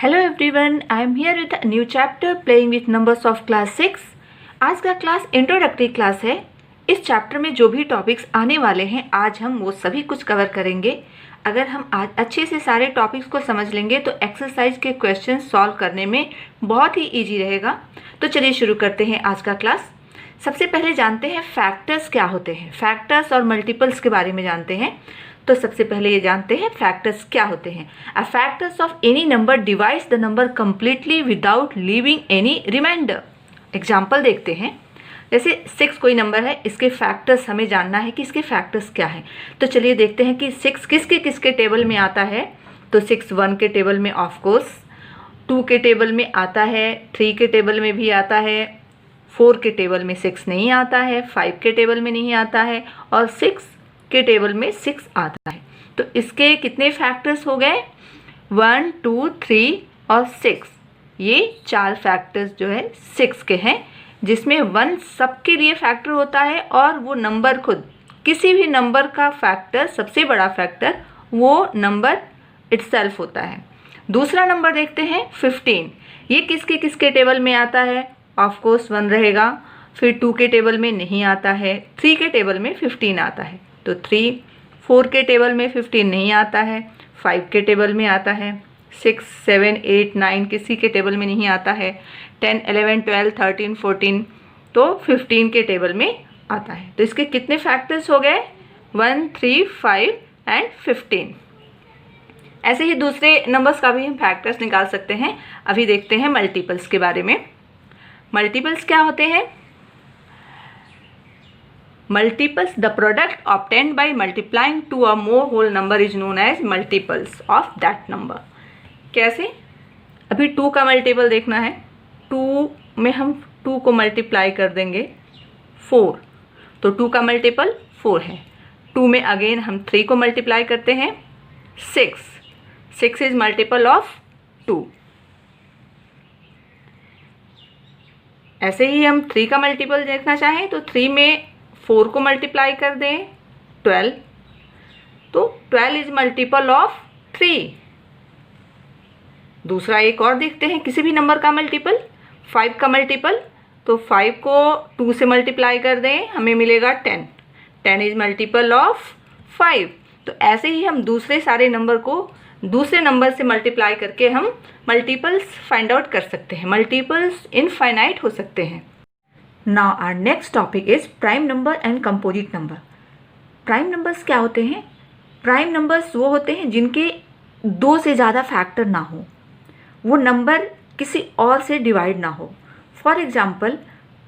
Hello everyone, I am here with a new chapter playing with numbers of class 6। आज का class introductory class है। इस chapter में जो भी टॉपिक्स आने वाले हैं आज हम वो सभी कुछ कवर करेंगे। अगर हम आज अच्छे से सारे टॉपिक्स को समझ लेंगे तो एक्सरसाइज के क्वेश्चन सॉल्व करने में बहुत ही ईजी रहेगा। तो चलिए शुरू करते हैं आज का क्लास। सबसे पहले जानते हैं फैक्टर्स क्या होते हैं। फैक्टर्स और मल्टीपल्स के बारे में जानते हैं। तो सबसे पहले ये जानते हैं फैक्टर्स क्या होते हैं। Uh factors of any number divides the number completely without leaving any reminder. Example देखते हैं। जैसे 6 कोई नंबर है, इसके फैक्टर्स हमें जानना है कि इसके फैक्टर्स क्या है। तो चलिए देखते हैं कि 6 किसके किसके टेबल में आता है। तो 6 1 के टेबल में ऑफकोर्स, 2 के टेबल में आता है, 3 के टेबल में भी आता है, 4 के टेबल में 6 नहीं आता है, 5 के टेबल में नहीं आता है और 6 के टेबल में 6 आता है। तो इसके कितने फैक्टर्स हो गए? 1 2 3 और 6। ये 4 फैक्टर्स जो है 6 के हैं, जिसमें 1 सबके लिए फैक्टर होता है और वो नंबर खुद, किसी भी नंबर का फैक्टर, सबसे बड़ा फैक्टर वो नंबर इटसेल्फ होता है। दूसरा नंबर देखते हैं 15। ये किसके किसके टेबल में आता है? ऑफकोर्स 1 रहेगा, फिर 2 के टेबल में नहीं आता है, 3 के टेबल में 15 आता है। तो 3, 4 के टेबल में 15 नहीं आता है, 5 के टेबल में आता है, 6 7 8 9 किसी के टेबल में नहीं आता है, 10 11 12 13 14 तो 15 के टेबल में आता है। तो इसके कितने फैक्टर्स हो गए? 1 3 5 एंड 15। ऐसे ही दूसरे नंबर्स का भी हम फैक्टर्स निकाल सकते हैं। अभी देखते हैं मल्टीपल्स के बारे में। मल्टीपल्स क्या होते हैं? Multiples, the product obtained by multiplying two or more whole number is known as multiples of that number. कैसे? अभी 2 का मल्टीपल देखना है। 2 में हम 2 को मल्टीप्लाई कर देंगे 4, तो 2 का मल्टीपल 4 है। 2 में अगेन हम 3 को मल्टीप्लाई करते हैं 6। 6 इज मल्टीपल ऑफ 2। ऐसे ही हम 3 का मल्टीपल देखना चाहें तो 3 में 4 को मल्टीप्लाई कर दें 12, तो 12 इज मल्टीपल ऑफ 3। दूसरा एक और देखते हैं, किसी भी नंबर का मल्टीपल, 5 का मल्टीपल, तो 5 को 2 से मल्टीप्लाई कर दें, हमें मिलेगा 10। 10 इज मल्टीपल ऑफ 5। तो ऐसे ही हम दूसरे सारे नंबर को दूसरे नंबर से मल्टीप्लाई करके हम मल्टीपल्स फाइंड आउट कर सकते हैं। मल्टीपल्स इनफाइनाइट हो सकते हैं। Now our next topic is prime number and composite number. Prime numbers क्या होते हैं? Prime numbers वो होते हैं जिनके 2 से ज़्यादा फैक्टर ना हो, वो नंबर किसी और से डिवाइड ना हो। फॉर एग्जाम्पल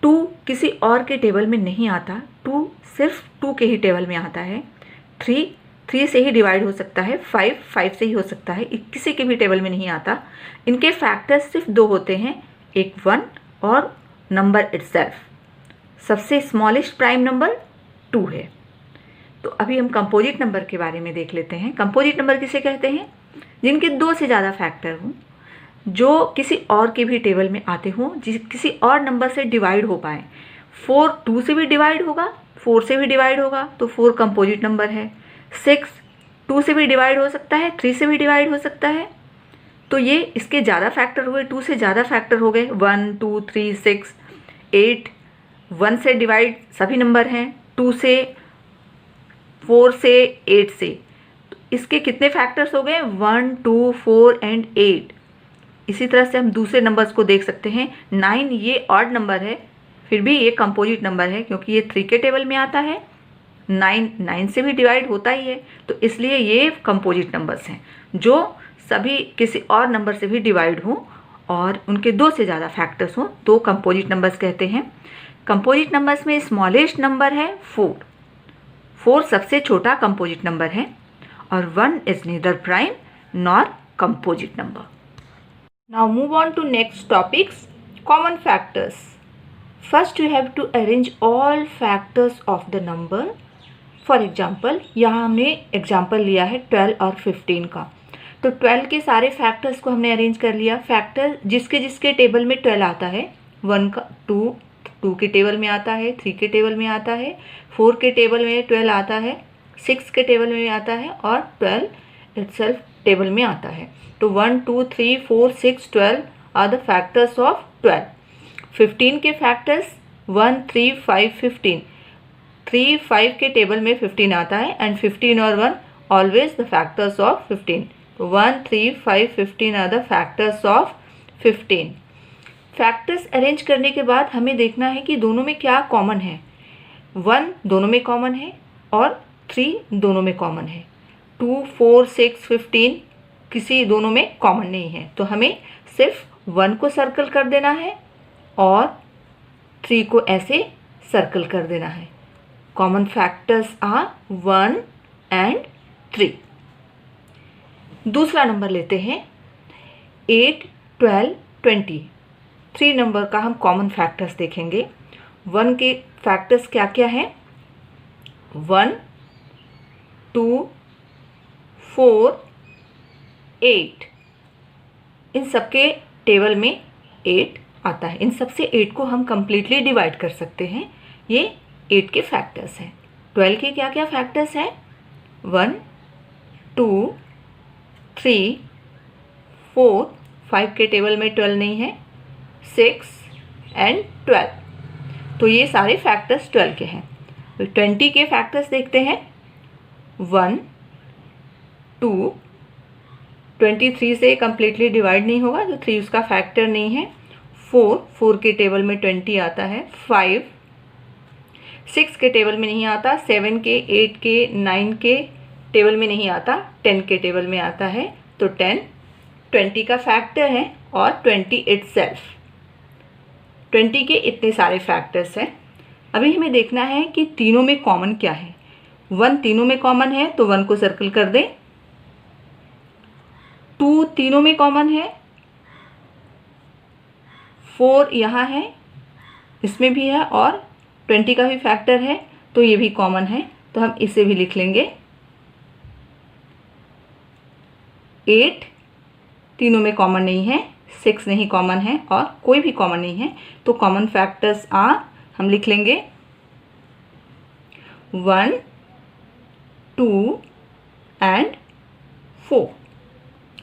2 किसी और के टेबल में नहीं आता, 2 सिर्फ 2 के ही टेबल में आता है। 3 से ही डिवाइड हो सकता है, 5 से ही हो सकता है, किसी के भी टेबल में नहीं आता। इनके फैक्टर्स सिर्फ 2 होते हैं, एक 1 और नंबर इटसेल्फ। सबसे स्मॉलेस्ट प्राइम नंबर 2 है। तो अभी हम कंपोजिट नंबर के बारे में देख लेते हैं। कंपोजिट नंबर किसे कहते हैं? जिनके 2 से ज़्यादा फैक्टर हों, जो किसी और के भी टेबल में आते हों, किसी और नंबर से डिवाइड हो पाए। 4 2 से भी डिवाइड होगा, 4 से भी डिवाइड होगा, तो 4 कंपोजिट नंबर है। 6 2 से भी डिवाइड हो सकता है, 3 से भी डिवाइड हो सकता है, तो ये इसके ज़्यादा फैक्टर हुए, 2 से ज़्यादा फैक्टर हो गए। 1 2 3 6 8, 1 से डिवाइड सभी नंबर हैं, 2 से, 4 से, 8 से, तो इसके कितने फैक्टर्स हो गए? 1 2 4 एंड 8। इसी तरह से हम दूसरे नंबर्स को देख सकते हैं। 9 ये ऑड नंबर है, फिर भी ये कंपोजिट नंबर है क्योंकि ये 3 के टेबल में आता है। 9 से भी डिवाइड होता ही है, तो इसलिए ये कंपोजिट नंबर्स हैं जो सभी किसी और नंबर से भी डिवाइड हों और उनके 2 से ज़्यादा फैक्टर्स हों, तो कंपोजिट नंबर्स कहते हैं। कंपोजिट नंबर्स में स्मॉलेस्ट नंबर है 4। 4 सबसे छोटा कंपोजिट नंबर है और 1 is neither prime nor composite number. Now move on to next topics, common factors. First you have to arrange all factors of the number. For example यहाँ हमने example लिया है 12 और 15 का, तो 12 के सारे फैक्टर्स को हमने अरेंज कर लिया। फैक्टर जिसके जिसके टेबल में 12 आता है, 1 का 2 के टेबल में आता है, 3 के टेबल में आता है, 4 के टेबल में 12 आता है, 6 के टेबल में आता है और 12 इटसेल्फ टेबल में आता है। तो 1 2 3 4 6 12 आर द फैक्टर्स ऑफ 12। 15 के फैक्टर्स 1 3 5 15, 3 5 के टेबल में 15 आता है एंड 15 और 1 ऑलवेज द फैक्टर्स ऑफ 15। तो 1 3 5 15 are the factors of 15। Factors arrange करने के बाद हमें देखना है कि दोनों में क्या कॉमन है। 1 दोनों में कॉमन है और 3 दोनों में कॉमन है। 2 4 6 15 किसी दोनों में कॉमन नहीं है, तो हमें सिर्फ 1 को सर्कल कर देना है और 3 को ऐसे सर्कल कर देना है। Common factors are 1 and 3। दूसरा नंबर लेते हैं 8 12 20। 3 नंबर का हम कॉमन फैक्टर्स देखेंगे। 1 के फैक्टर्स क्या क्या हैं? 1 2 4 8। इन सबके टेबल में 8 आता है। इन सबसे 8 को हम कंप्लीटली डिवाइड कर सकते हैं। ये 8 के फैक्टर्स हैं। 12 के क्या क्या फैक्टर्स हैं? 1 2 3 4, 5 के टेबल में 12 नहीं है, 6 एंड 12। तो ये सारे फैक्टर्स 12 के हैं। तो 20 के फैक्टर्स देखते हैं। 1 2, 23 से कंप्लीटली डिवाइड नहीं होगा, तो 3 उसका फैक्टर नहीं है। 4 के टेबल में 20 आता है। 5 6 के टेबल में नहीं आता। 7 के 8 के 9 के टेबल में नहीं आता। 10 के टेबल में आता है। तो 10 20 का फैक्टर है और 20 इटसेल्फ। 20 के इतने सारे फैक्टर्स हैं। अभी हमें देखना है कि तीनों में कॉमन क्या है। 1 तीनों में कॉमन है तो 1 को सर्कल कर दें। 2 तीनों में कॉमन है। 4 यहाँ है, इसमें भी है और 20 का भी फैक्टर है, तो ये भी कॉमन है, तो हम इसे भी लिख लेंगे। 8 तीनों में कॉमन नहीं है, 6 नहीं कॉमन है और कोई भी कॉमन नहीं है, तो कॉमन फैक्टर्स आर हम लिख लेंगे 1 2 and 4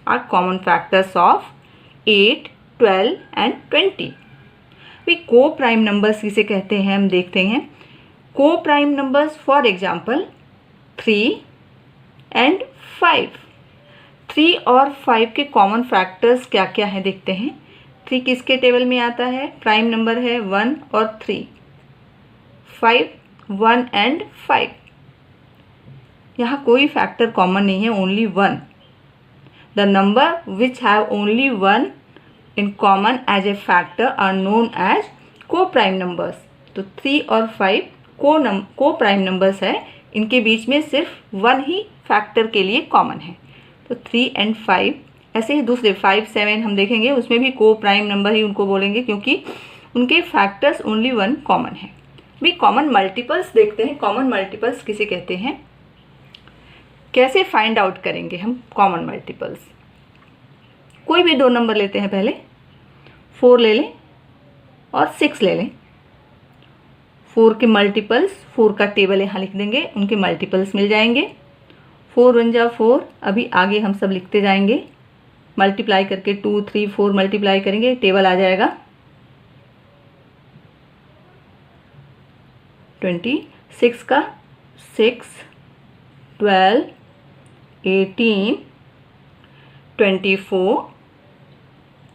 are common factors of 8 12 and 20। वे को प्राइम नंबर्स किसे कहते हैं हम देखते हैं। को prime numbers for example 3 and 5। 3 और 5 के कॉमन फैक्टर्स क्या क्या हैं देखते हैं। 3 किसके टेबल में आता है? प्राइम नंबर है 1 और 3। 5 1 एंड 5, यहाँ कोई फैक्टर कॉमन नहीं है, only 1। The number which have only 1 in common as a factor are known as co-prime numbers। तो 3 और 5 को प्राइम नंबर्स है, इनके बीच में सिर्फ 1 ही फैक्टर के लिए कॉमन है। तो 3 एंड 5, ऐसे ही दूसरे 5 7 हम देखेंगे, उसमें भी को प्राइम नंबर ही उनको बोलेंगे क्योंकि उनके फैक्टर्स ओनली 1 कॉमन है। भी कॉमन मल्टीपल्स देखते हैं। कॉमन मल्टीपल्स किसे कहते हैं, कैसे फाइंड आउट करेंगे हम कॉमन मल्टीपल्स। कोई भी 2 नंबर लेते हैं, पहले 4 ले लें और 6 ले लें। 4 के मल्टीपल्स, 4 का टेबल यहाँ लिख देंगे, उनके मल्टीपल्स मिल जाएंगे। 4 1 जा 4, अभी आगे हम सब लिखते जाएंगे, मल्टीप्लाई करके 2 3 4 मल्टीप्लाई करेंगे, टेबल आ जाएगा 26 का 6 12 18 24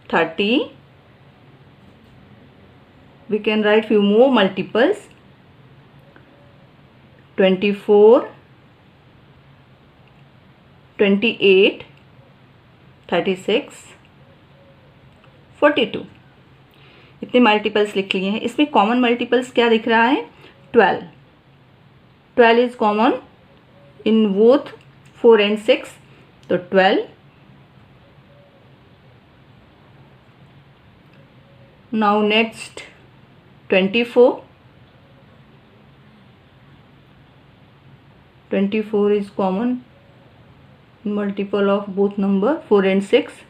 30। We can write few more multiples 24 28 36 42। इतने मल्टीपल्स लिख लिए हैं। इसमें कॉमन मल्टीपल्स क्या दिख रहा है? 12। 12 is common in both 4 and 6, तो 12। Now next 24। 24 is common in multiple of both number 4 and 6.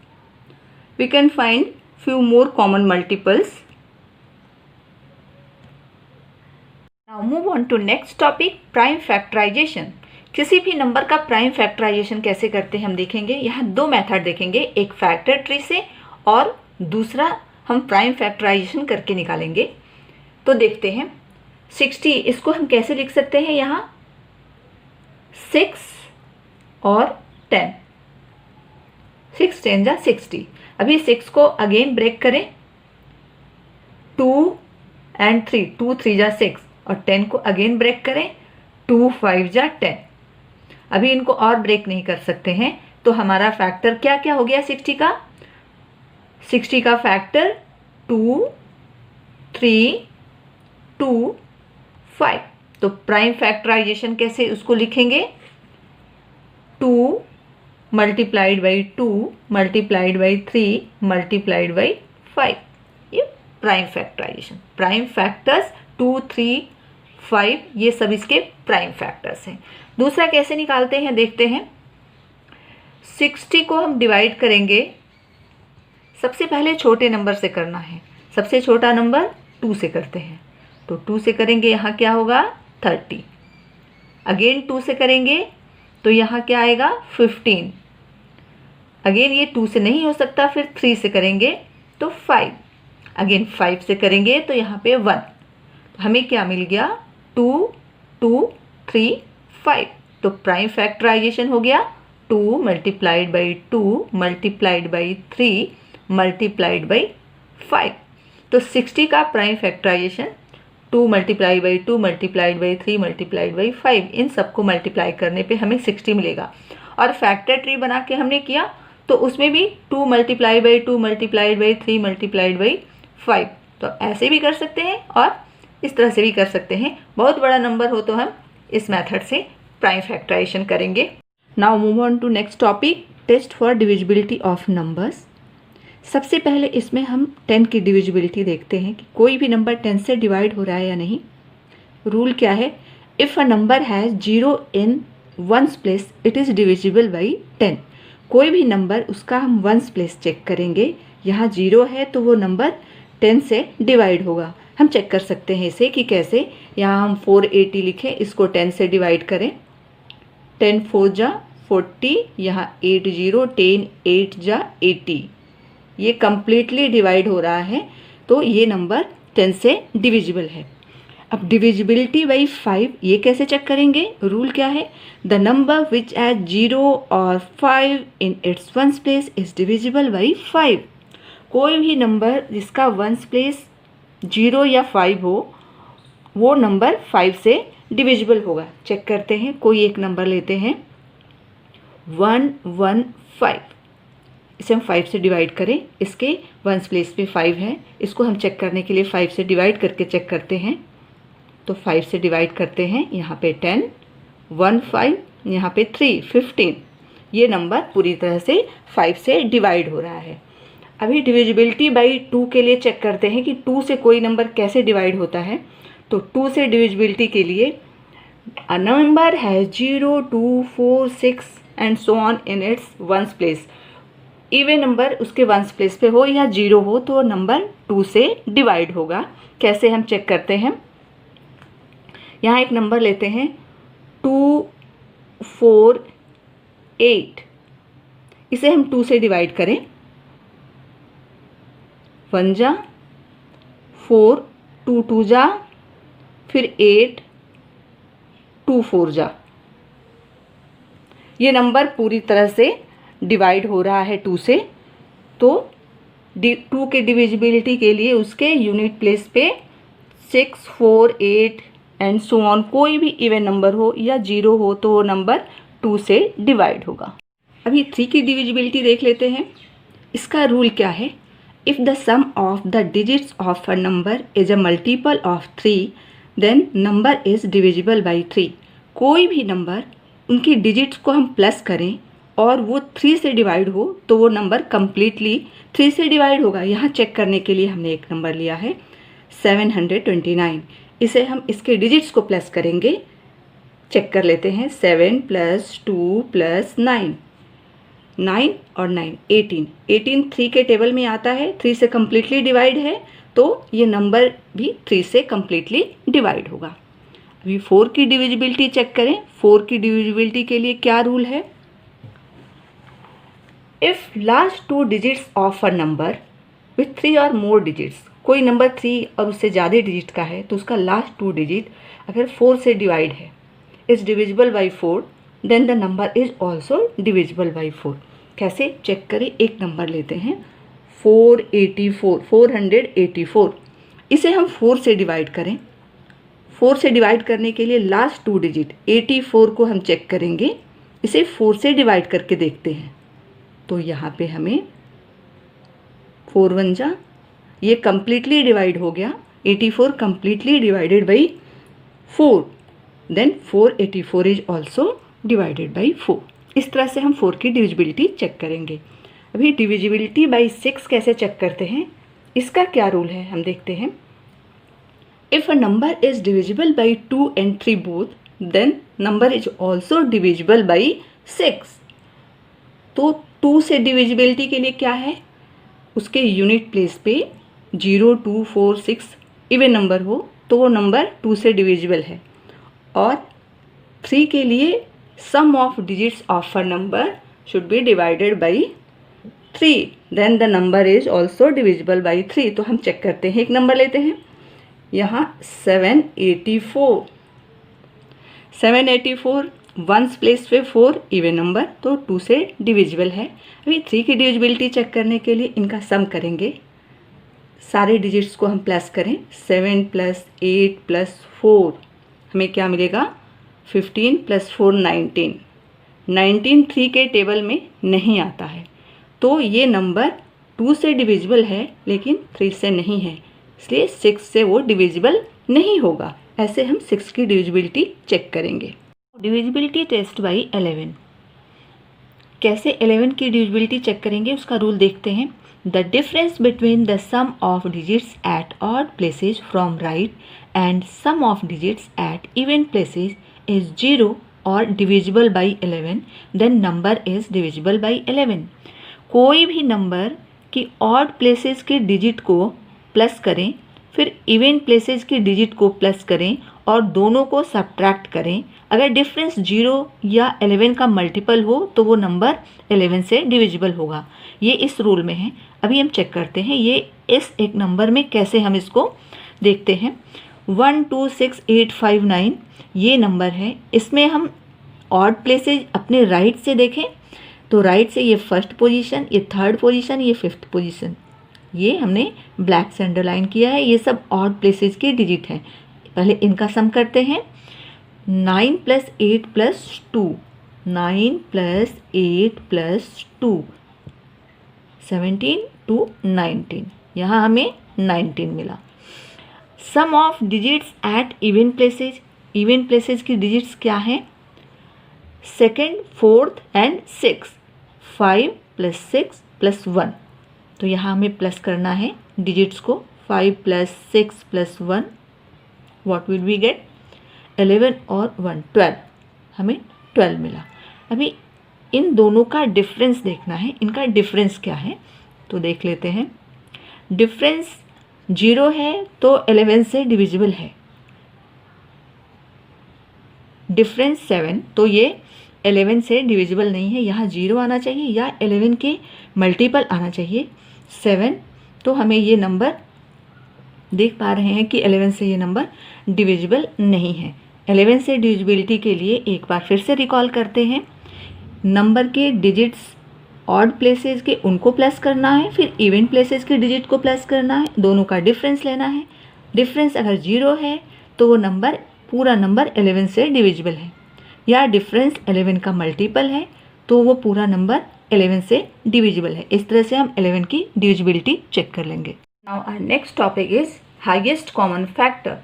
We can find few more common multiples. Now move on to next topic, prime factorization. किसी भी number का prime factorisation कैसे करते हैं हम देखेंगे। यहाँ दो मेथड देखेंगे, एक फैक्टर ट्री से और दूसरा हम प्राइम फैक्टराइजेशन करके निकालेंगे। तो देखते हैं 60, इसको हम कैसे लिख सकते हैं। यहाँ 6 और 10, 6 10 जा 60। अभी 6 को अगेन ब्रेक करें, 2 and 3, 2 3 जा 6, और 10 को अगेन ब्रेक करें, 2 5 जा 10। अभी इनको और ब्रेक नहीं कर सकते हैं, तो हमारा फैक्टर क्या क्या हो गया 60 का। 60 का फैक्टर 2 3 2 5। तो प्राइम फैक्टराइजेशन कैसे उसको लिखेंगे, 2 multiplied by 2 multiplied by 3 multiplied by 5। ये प्राइम फैक्टराइजेशन। प्राइम फैक्टर्स 2 3 5 ये सब इसके प्राइम फैक्टर्स हैं। दूसरा कैसे निकालते हैं देखते हैं। 60 को हम डिवाइड करेंगे, सबसे पहले छोटे नंबर से करना है। सबसे छोटा नंबर 2 से करते हैं, तो 2 से करेंगे, यहाँ क्या होगा 30। अगेन 2 से करेंगे तो यहाँ क्या आएगा 15। अगेन ये 2 से नहीं हो सकता, फिर 3 से करेंगे तो 5। अगेन 5 से करेंगे तो यहाँ पे 1। तो हमें क्या मिल गया 2 2 3 5। तो प्राइम फैक्टराइजेशन हो गया 2 multiplied by 2 multiplied by 3 multiplied by 5। तो 60 का prime factorization 2 multiply by 2 multiplied by 3 multiplied by 5, इन सबको मल्टीप्लाई करने पे हमें 60 मिलेगा। और फैक्टर ट्री बना के हमने किया तो उसमें भी 2 multiply by 2 multiplied by 3 multiplied by 5। तो ऐसे भी कर सकते हैं और इस तरह से भी कर सकते हैं। बहुत बड़ा नंबर हो तो हम इस मेथड से प्राइम फैक्टराइजेशन करेंगे। Now move on to next topic, test for divisibility of numbers. सबसे पहले इसमें हम 10 की डिविजिबिलिटी देखते हैं कि कोई भी नंबर 10 से डिवाइड हो रहा है या नहीं। रूल क्या है, if a number has 0 in ones place it is divisible by 10। कोई भी नंबर उसका हम वंस प्लेस चेक करेंगे, यहाँ 0 है तो वो नंबर 10 से डिवाइड होगा। हम चेक कर सकते हैं इसे कि कैसे। यहाँ हम 480 लिखें, इसको 10 से डिवाइड करें, 10 4 जा 40, यहाँ 80 10 8 जा 80। ये कम्प्लीटली डिवाइड हो रहा है, तो ये नंबर 10 से डिविजिबल है। अब डिविजिबिलिटी बाई 5 ये कैसे चेक करेंगे। रूल क्या है, द नंबर विच हैज 0 और 5 in its ones place is divisible by 5। कोई भी नंबर जिसका वंस प्लेस 0 या 5 हो वो नंबर 5 से डिविजिबल होगा। चेक करते हैं, कोई एक नंबर लेते हैं 115, इसे हम 5 से डिवाइड करें, इसके वंस प्लेस पे 5 है, इसको हम चेक करने के लिए 5 से डिवाइड करके चेक करते हैं। तो 5 से डिवाइड करते हैं, यहाँ पे 10 1 5, यहाँ पे 3 15। ये नंबर पूरी तरह से 5 से डिवाइड हो रहा है। अभी डिविजिबिलिटी बाई 2 के लिए चेक करते हैं कि 2 से कोई नंबर कैसे डिवाइड होता है। तो 2 से डिविजिबिलिटी के लिए a number has 0 2 4 6 and so on in its ones place. Even number उसके वंस प्लेस पे हो या 0 हो तो नंबर 2 से डिवाइड होगा। कैसे हम चेक करते हैं, यहाँ एक नंबर लेते हैं 2 4 8, इसे हम 2 से डिवाइड करें, 1 जा 4 2 2 जा, फिर 8 2 4 जा। ये नंबर पूरी तरह से डिवाइड हो रहा है 2 से। तो 2 के डिविजिबिलिटी के लिए उसके यूनिट प्लेस पे 6 4 8 एंड सो ऑन कोई भी इवन नंबर हो या 0 हो तो वो नंबर 2 से डिवाइड होगा। अभी 3 की डिविजिबिलिटी देख लेते हैं। इसका रूल क्या है, if the sum of the digits of a number is a multiple of 3 then number is divisible by 3। कोई भी नंबर उनकी डिजिट्स को हम प्लस करें और वो 3 से डिवाइड हो तो वो नंबर कम्प्लीटली 3 से डिवाइड होगा। यहाँ चेक करने के लिए हमने एक नंबर लिया है 729, इसे हम इसके डिजिट्स को प्लस करेंगे। चेक कर लेते हैं, 7 + 2 + 9, 9 और 9 18, 18 3 के टेबल में आता है, 3 से कम्प्लीटली डिवाइड है तो ये नंबर भी 3 से कम्प्लीटली डिवाइड होगा। अभी 4 की डिविजिबिलिटी चेक करें। 4 की डिविजिबिलिटी के लिए क्या रूल है? If last 2 digits of a number with 3 और मोर डिजिट्स, कोई नंबर 3 और उससे ज़्यादा डिजिट का है तो उसका लास्ट 2 डिजिट अगर 4 से डिवाइड है, is divisible by 4, then the number is also divisible by 4। कैसे चेक करें? एक नंबर लेते हैं 484। इसे हम 4 से डिवाइड करें। 4 से डिवाइड करने के लिए लास्ट 2 डिजिट 84 को हम चेक करेंगे। इसे 4 से डिवाइड करके देखते हैं तो यहाँ पे हमें 4 1 जा, ये कम्प्लीटली डिवाइड हो गया। 84 completely divided by 4, then 484 is also divided by 4। इस तरह से हम 4 की डिविजिबिलिटी चेक करेंगे। अभी डिविजिबिलिटी बाई 6 कैसे चेक करते हैं, इसका क्या रूल है हम देखते हैं। If a number is divisible by 2 and 3 both, then number is also divisible by 6। तो 2 से डिविजिबिलिटी के लिए क्या है, उसके यूनिट प्लेस पे 0 2 4 6 इवन नंबर हो तो वो नंबर 2 से डिविजिबल है। और 3 के लिए sum of digits of a number should be divided by 3, then the number is also divisible by 3। तो हम चेक करते हैं, एक नंबर लेते हैं यहाँ 784 वंस प्लेस पे 4 इवन नंबर तो 2 से डिविजिबल है। अभी 3 की डिविजिबिलिटी चेक करने के लिए इनका सम करेंगे। सारे डिजिट्स को हम प्लस करें, 7 + 8 + 4 हमें क्या मिलेगा, 15 + 4 19। 19 3 के टेबल में नहीं आता है तो ये नंबर 2 से डिविजिबल है लेकिन 3 से नहीं है, इसलिए 6 से वो डिविजिबल नहीं होगा। ऐसे हम 6 की डिविजिबिलिटी चेक करेंगे। Divisibility test by 11। कैसे 11 की डिविजिबिलिटी चेक करेंगे उसका रूल देखते हैं। The difference between the sum of digits at odd places from right and sum of digits at even places is 0 और divisible by 11, then number is divisible by 11। कोई भी नंबर की ऑड प्लेसेस के डिजिट को plus करें, फिर even places की डिजिट को प्लस करें और दोनों को सब्ट्रैक्ट करें। अगर डिफरेंस 0 या 11 का मल्टीपल हो तो वो नंबर 11 से डिविजिबल होगा। ये इस रूल में है। अभी हम चेक करते हैं ये इस एक नंबर में कैसे हम इसको देखते हैं। 1 2 6 8 5 9 ये नंबर है। इसमें हम ऑड प्लेसेज अपने राइट से देखें तो राइट से ये फर्स्ट पोजीशन, ये थर्ड पोजीशन, ये फिफ्थ पोजीशन, ये हमने ब्लैक से अंडरलाइन किया है। ये सब ऑड प्लेसेस के डिजिट हैं। पहले इनका सम करते हैं। 9 + 8 + 2, 9 + 8 + 2 17 to 19, यहाँ हमें 19 मिला। Sum of digits at even places, even places की डिजिट्स क्या हैं, 2nd 4th and 6th, 5 + 6 + 1। तो यहाँ हमें प्लस करना है डिजिट्स को। 5 + 6 + 1 व्हाट विल वी गेट, 11 और 1 12, हमें 12 मिला। अभी इन दोनों का डिफरेंस देखना है, इनका डिफरेंस क्या है तो देख लेते हैं। डिफरेंस 0 है तो 11 से डिविजिबल है। डिफरेंस 7 तो ये 11 से डिविजिबल नहीं है, यहाँ 0 आना चाहिए या 11 के मल्टीपल आना चाहिए। 7 तो हमें ये नंबर देख पा रहे हैं कि 11 से ये नंबर डिविजिबल नहीं है। 11 से डिविजिबिलिटी के लिए एक बार फिर से रिकॉल करते हैं। नंबर के डिजिट्स ऑड प्लेसेस के उनको प्लस करना है, फिर इवन प्लेसेस के डिजिट को प्लस करना है, दोनों का डिफरेंस लेना है। डिफरेंस अगर 0 है तो वो नंबर पूरा नंबर 11 से डिविजिबल है, या डिफरेंस 11 का मल्टीपल है तो वो पूरा नंबर 11 से डिविजिबल है। इस तरह से हम 11 की डिविजिबिलिटी चेक कर लेंगे। Now our next topic is highest common factor.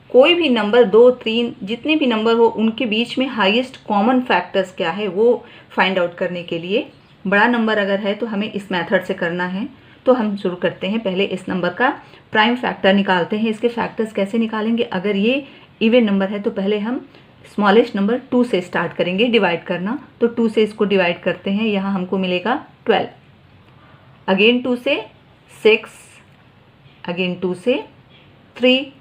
कोई भी नंबर 2 3 जितने भी नंबर हो उनके बीच में हाईएस्ट कॉमन फैक्टर्स क्या है वो फाइंड आउट करने के लिए बड़ा नंबर अगर है तो हमें इस मेथड से करना है। तो हम शुरू करते हैं, पहले इस नंबर का प्राइम फैक्टर निकालते हैं। इसके फैक्टर्स कैसे निकालेंगे, अगर ये इवन नंबर है तो पहले हम स्मॉलेस्ट नंबर 2 से स्टार्ट करेंगे डिवाइड करना। तो 2 से इसको डिवाइड करते हैं, यहाँ हमको मिलेगा 12, अगेन 2 से 6, अगेन 2 से 3,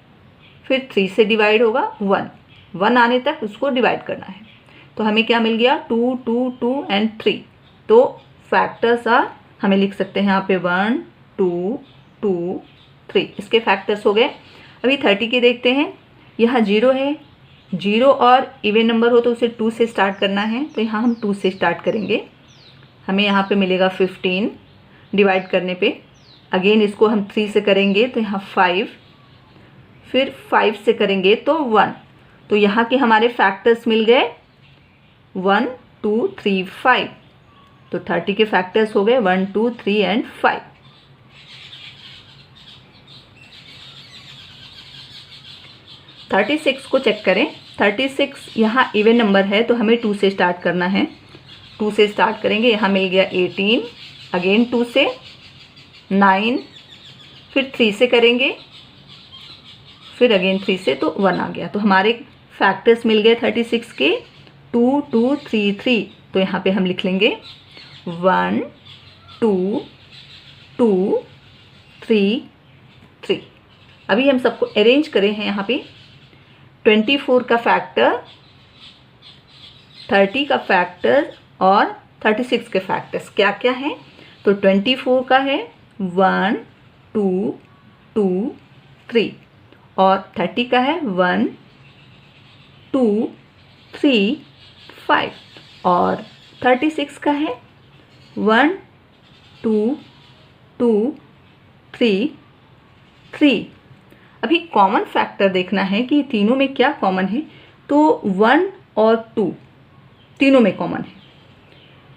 फिर 3 से डिवाइड होगा 1, 1 आने तक उसको डिवाइड करना है। तो हमें क्या मिल गया 2 2 2 एंड 3। तो फैक्टर्स आर, हमें लिख सकते हैं यहाँ पे 1 2 2 3, इसके फैक्टर्स हो गए। अभी 30 के देखते हैं। यहाँ 0 है, 0 और इवन नंबर हो तो उसे 2 से स्टार्ट करना है, तो यहाँ हम 2 से स्टार्ट करेंगे। हमें यहाँ पे मिलेगा 15 डिवाइड करने पे। अगेन इसको हम 3 से करेंगे तो यहाँ 5, फिर 5 से करेंगे तो 1। तो यहाँ के हमारे फैक्टर्स मिल गए 1 2 3 5। तो 30 के फैक्टर्स हो गए 1 2 3 एंड 5। थर्टी 36 को चेक करें। 36 यहाँ इवन नंबर है तो हमें 2 से स्टार्ट करना है। 2 से स्टार्ट करेंगे, यहाँ मिल गया 18, अगेन 2 से 9, फिर 3 से करेंगे, फिर अगेन 3 से, तो 1 आ गया। तो हमारे फैक्टर्स मिल गए 36 के 2 2 3 3। तो यहाँ पे हम लिख लेंगे 1 2 2 3 3। अभी हम सबको अरेंज करें हैं यहाँ पे। 24 का फैक्टर, 30 का फैक्टर और 36 के फैक्टर्स क्या क्या हैं। तो 24 का है 1 2 2 3 और 30 का है 1 2 3 5 और 36 का है 1 2 2 3 3। अभी कॉमन फैक्टर देखना है कि तीनों में क्या कॉमन है। तो 1 और 2 तीनों में कॉमन है।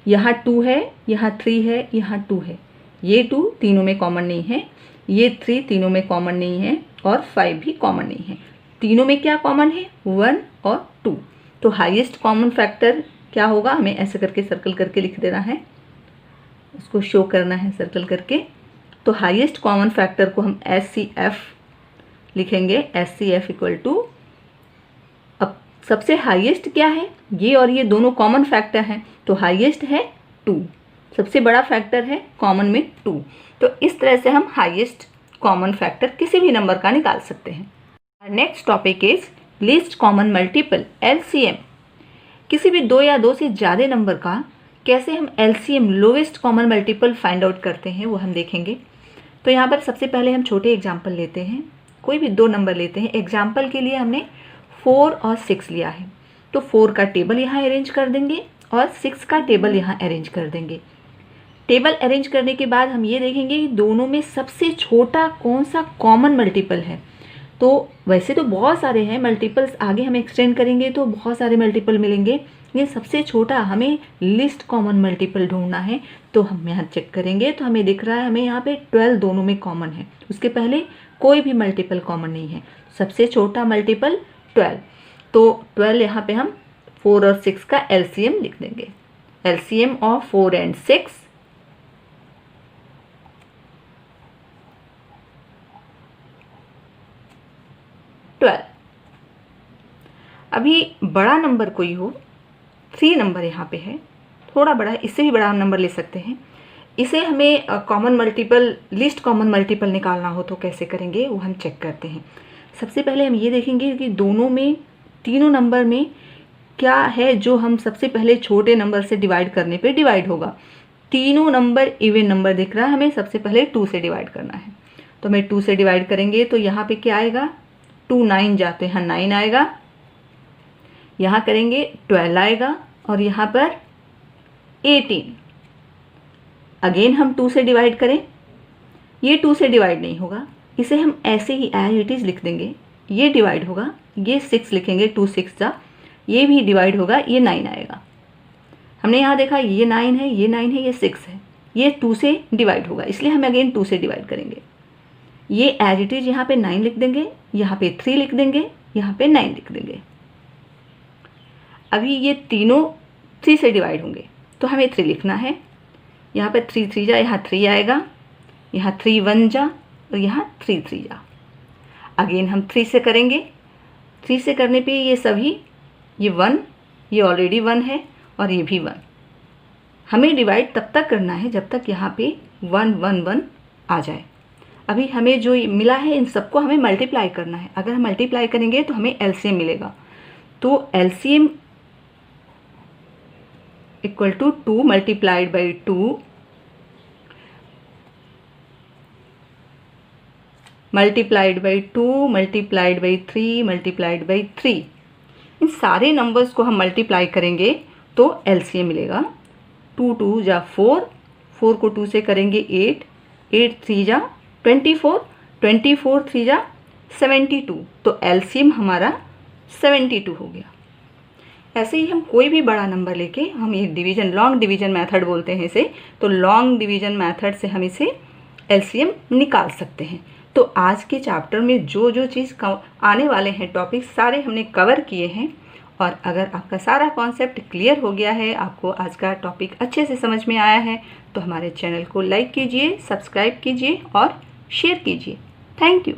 यहाँ 2 है, यहाँ 3 है, यहाँ 2 है। ये 2 तीनों में कॉमन नहीं है, ये 3 तीनों में कॉमन नहीं है और 5 भी कॉमन नहीं है। तीनों में क्या कॉमन है 1 और 2। तो हाईएस्ट कॉमन फैक्टर क्या होगा, हमें ऐसे करके सर्कल करके लिख देना है, उसको शो करना है सर्कल करके। तो हाईएस्ट कॉमन फैक्टर को हम HCF लिखेंगे। HCF इक्वल टू, अब सबसे हाईएस्ट क्या है, ये और ये दोनों कॉमन फैक्टर हैं, तो हाईएस्ट है 2, सबसे बड़ा फैक्टर है कॉमन में 2। तो इस तरह से हम हाईएस्ट कॉमन फैक्टर किसी भी नंबर का निकाल सकते हैं। Next topic is least common multiple LCM। किसी भी 2 या 2 से ज़्यादा नंबर का कैसे हम LCM lowest common multiple find out करते हैं वो हम देखेंगे। तो यहाँ पर सबसे पहले हम छोटे एग्जाम्पल लेते हैं, कोई भी 2 नंबर लेते हैं। एग्जाम्पल के लिए हमने 4 और 6 लिया है, तो 4 का टेबल यहाँ अरेंज कर देंगे और 6 का टेबल यहाँ अरेंज कर देंगे। टेबल अरेंज करने के बाद हम ये देखेंगे कि दोनों में सबसे छोटा कौन सा कॉमन मल्टीपल है। तो वैसे तो बहुत सारे हैं मल्टीपल्स, आगे हम एक्सटेंड करेंगे तो बहुत सारे मल्टीपल मिलेंगे। ये सबसे छोटा हमें लिस्ट कॉमन मल्टीपल ढूंढना है। तो हम यहाँ चेक करेंगे तो हमें दिख रहा है हमें यहाँ पे 12 दोनों में कॉमन है, उसके पहले कोई भी मल्टीपल कॉमन नहीं है। सबसे छोटा मल्टीपल 12, तो 12 यहाँ पे हम 4 और 6 का LCM लिख देंगे। LCM of 4 and 6 12। अभी बड़ा नंबर कोई हो, 3 नंबर यहाँ पे है, थोड़ा बड़ा है, इससे भी बड़ा नंबर ले सकते हैं। इसे हमें common multiple, list common multiple निकालना हो तो कैसे करेंगे वो हम चेक करते हैं। सबसे पहले हम ये देखेंगे कि दोनों में, तीनों नंबर में क्या है जो हम सबसे पहले छोटे नंबर से डिवाइड करने पे डिवाइड होगा। तीनों नंबर इवन नंबर दिख रहा है, हमें सबसे पहले 2 से डिवाइड करना है। तो हमें 2 से डिवाइड करेंगे तो यहाँ पे क्या आएगा, 2 9 जाते हैं 9 आएगा, यहाँ करेंगे 12 आएगा और यहाँ पर 18। अगेन हम 2 से डिवाइड करें, ये 2 से डिवाइड नहीं होगा, इसे हम ऐसे ही एज इट इज़ लिख देंगे। ये डिवाइड होगा, ये 6 लिखेंगे, 2 6 जा, ये भी डिवाइड होगा, ये 9 आएगा। हमने यहाँ देखा ये 9 है, ये 9 है, ये 6 है, ये 2 से डिवाइड होगा, इसलिए हम अगेन 2 से डिवाइड करेंगे। ये एज इट इज़ यहाँ पे 9 लिख देंगे, यहाँ पे 3 लिख देंगे, यहाँ पे 9 लिख देंगे। अभी ये तीनों 3 से डिवाइड होंगे तो हमें 3 लिखना है। यहाँ पे 3 3 जा, यहाँ 3 आएगा, यहाँ 3 1 जा और यहाँ 3 3 जा। अगेन हम 3 से करेंगे, 3 से करने पे ये सभी, ये 1, ये ऑलरेडी 1 है और ये भी 1। हमें डिवाइड तब तक करना है जब तक यहाँ पे 1 1 1 आ जाए। अभी हमें जो मिला है इन सबको हमें मल्टीप्लाई करना है। अगर हम मल्टीप्लाई करेंगे तो हमें LCM मिलेगा। तो LCM equal to 2 multiplied by 2 multiplied by 2 multiplied by 3 multiplied by 3। इन सारे नंबर्स को हम मल्टीप्लाई करेंगे तो एलसीएम मिलेगा। 2 2 जा 4, 4 को 2 से करेंगे 8, 8 3 जा 24, 24 3 जा 72, तो एलसीएम हमारा 72 हो गया। ऐसे ही हम कोई भी बड़ा नंबर लेके हम ये डिवीजन, लॉन्ग डिवीजन मेथड बोलते हैं इसे, तो लॉन्ग डिवीजन मेथड से हम इसे एलसीएम निकाल सकते हैं। तो आज के चैप्टर में जो जो चीज़ आने वाले हैं टॉपिक सारे हमने कवर किए हैं। और अगर आपका सारा कॉन्सेप्ट क्लियर हो गया है, आपको आज का टॉपिक अच्छे से समझ में आया है, तो हमारे चैनल को लाइक कीजिए, सब्सक्राइब कीजिए और शेयर कीजिए। Thank you.